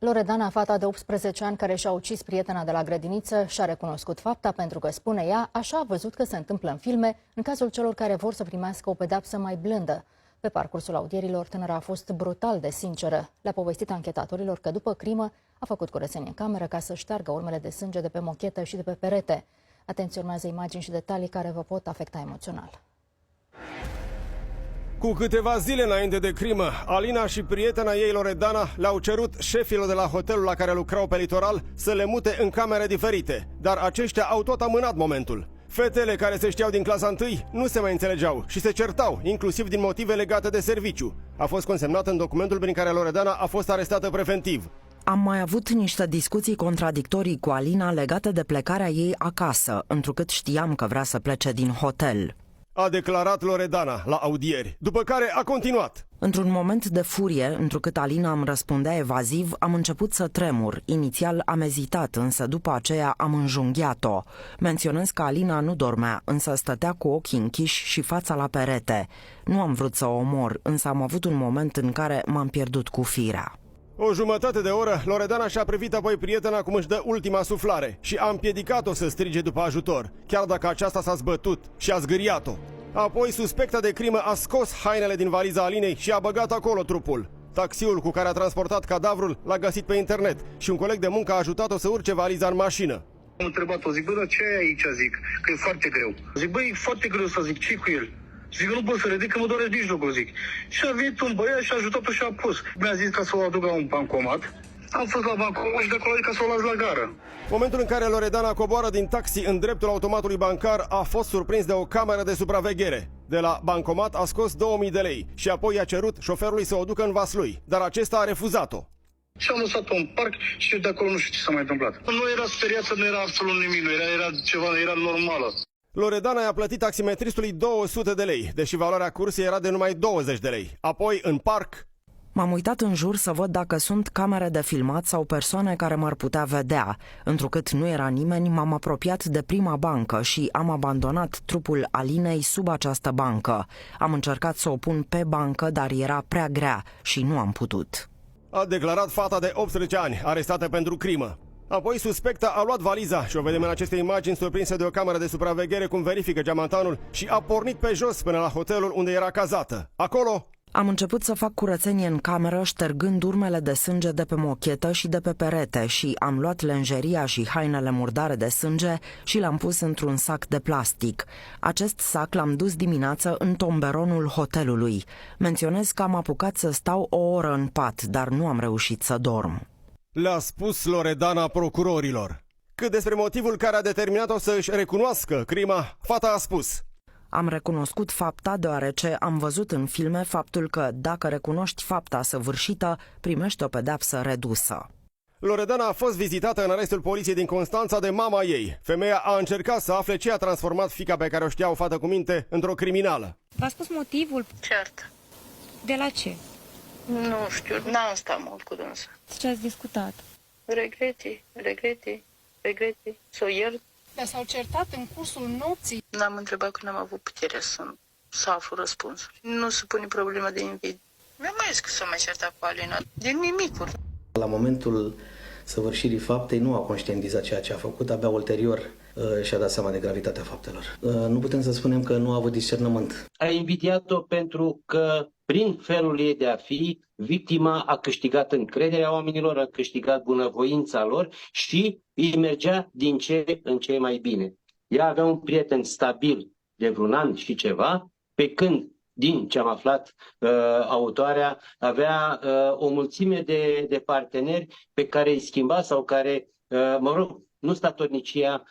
Loredana, fata de 18 ani care și-a ucis prietena de la grădiniță, și-a recunoscut fapta pentru că, spune ea, așa a văzut că se întâmplă în filme în cazul celor care vor să primească o pedeapsă mai blândă. Pe parcursul audierilor, tânăra a fost brutal de sinceră. Le-a povestit anchetatorilor că după crimă a făcut curățenie în cameră ca să șteargă urmele de sânge de pe mochetă și de pe perete. Atenție, urmează imagini și detalii care vă pot afecta emoțional. Cu câteva zile înainte de crimă, Alina și prietena ei, Loredana, le-au cerut șefilor de la hotelul la care lucrau pe litoral să le mute în camere diferite, dar aceștia au tot amânat momentul. Fetele care se știau din clasa 1 nu se mai înțelegeau și se certau, inclusiv din motive legate de serviciu. A fost consemnat în documentul prin care Loredana a fost arestată preventiv. Am mai avut niște discuții contradictorii cu Alina legate de plecarea ei acasă, întrucât știam că vrea să plece din hotel, A declarat Loredana la audieri, după care a continuat. Într-un moment de furie, întrucât Alina îmi răspundea evaziv, am început să tremur. Inițial am ezitat, însă după aceea am înjunghiat-o. Menționez că Alina nu dormea, însă stătea cu ochii închiși și fața la perete. Nu am vrut să o omor, însă am avut un moment în care m-am pierdut cu firea. O jumătate de oră, Loredana și-a privit apoi prietena cum își dă ultima suflare și a împiedicat-o să strige după ajutor, chiar dacă aceasta s-a zbătut și a zgâriat-o. Apoi, suspecta de crimă a scos hainele din valiza Alinei și a băgat acolo trupul. Taxiul cu care a transportat cadavrul l-a găsit pe internet și un coleg de muncă a ajutat-o să urce valiza în mașină. Am întrebat-o, zic, bă, dar ce ai aici, zic, că e foarte greu. Zic, băi, e foarte greu să zic, ce cu el? Zic că nu pot să ridic, că mă doare mijlocul, zic. Și a venit un băiat și a ajutat-o și a pus. Mi-a zis ca să o aduc la un bancomat. Am fost la bancomat și de acolo ca să o las la gară. Momentul în care Loredana coboară din taxi în dreptul automatului bancar a fost surprins de o cameră de supraveghere. De la bancomat a scos 2000 de lei și apoi i-a cerut șoferului să o ducă în Vaslui, dar acesta a refuzat-o. Și am lăsat-o în parc și eu de acolo nu știu ce s-a mai întâmplat. Nu era speriată, nu era absolut nimic, nu era ceva, era normală. Loredana i-a plătit taximetristului 200 de lei, deși valoarea cursei era de numai 20 de lei. Apoi, în parc, M-am uitat în jur să văd dacă sunt camere de filmat sau persoane care m-ar putea vedea. Întrucât nu era nimeni, m-am apropiat de prima bancă și am abandonat trupul Alinei sub această bancă. Am încercat să o pun pe bancă, dar era prea grea și nu am putut. a declarat fata de 18 ani, arestată pentru crimă. Apoi, suspecta a luat valiza și o vedem în aceste imagini surprinsă de o cameră de supraveghere cum verifică geamantanul și a pornit pe jos până la hotelul unde era cazată. Acolo Am început să fac curățenie în cameră, ștergând urmele de sânge de pe mochetă și de pe perete și am luat lenjeria și hainele murdare de sânge și le-am pus într-un sac de plastic. Acest sac l-am dus dimineață în tomberonul hotelului. Menționez că am apucat să stau o oră în pat, dar nu am reușit să dorm. le-a spus Loredana procurorilor. Cât despre motivul care a determinat-o să își recunoască crima, fata a spus: Am recunoscut fapta deoarece am văzut în filme faptul că dacă recunoști fapta săvârșită, primești o pedeapsă redusă. Loredana a fost vizitată în arestul poliției din Constanța de mama ei. Femeia a încercat să afle ce a transformat fiica pe care o știa o fată cu minte într-o criminală. V-a spus motivul? Cert. De la ce? Nu știu, n-am stat mult cu dânsa. Ce ați discutat? Regrete, să o iert. Dar s-au certat în cursul nopții. N-am întrebat că n-am avut puterea să aflu răspunsul. Nu se pune problema de invid. Mi-am mai zis că s-a mai certat cu Alina. Din mimicuri. La momentul săvârșirii faptei nu a conștientizat ceea ce a făcut, abia ulterior și-a dat seama de gravitatea faptelor. Nu putem să spunem că nu a avut discernământ. A invidiat-o pentru că, prin felul ei de a fi, victima a câștigat încrederea oamenilor, a câștigat bunăvoința lor și îi mergea din ce în ce mai bine. Ea avea un prieten stabil de vreun an și ceva, pe când, din ce am aflat, autoarea avea o mulțime de parteneri pe care îi schimba sau care, nu statornicia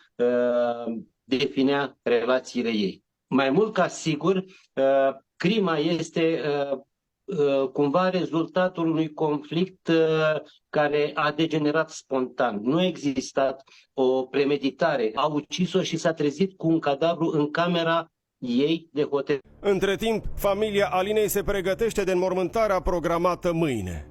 definea relațiile ei. Mai mult ca sigur, crima este cumva rezultatul unui conflict care a degenerat spontan. Nu a existat o premeditare. A ucis-o și s-a trezit cu un cadavru în camera ei de hotel. Între timp, familia Alinei se pregătește de înmormântarea programată mâine.